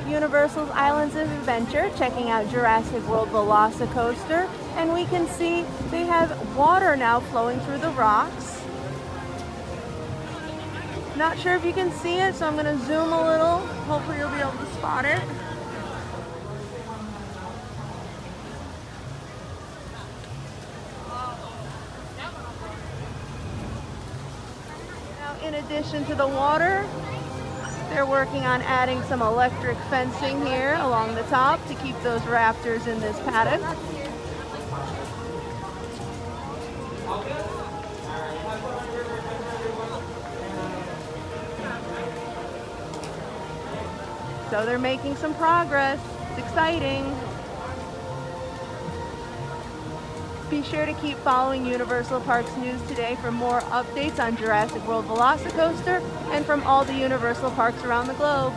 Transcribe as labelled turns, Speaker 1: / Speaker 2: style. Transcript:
Speaker 1: at Universal's Islands of Adventure, checking out Jurassic World VelociCoaster, and we can see they have water now flowing through the rocks. Not sure if you can see it, so I'm going to zoom a little. Hopefully you'll be able to spot it. Now, in addition to the water, they're working on adding some electric fencing here along the top to keep those raptors in this paddock. So they're making some progress. It's exciting. Be sure to keep following Universal Parks News today for more updates on Jurassic World VelociCoaster and from all the Universal parks around the globe.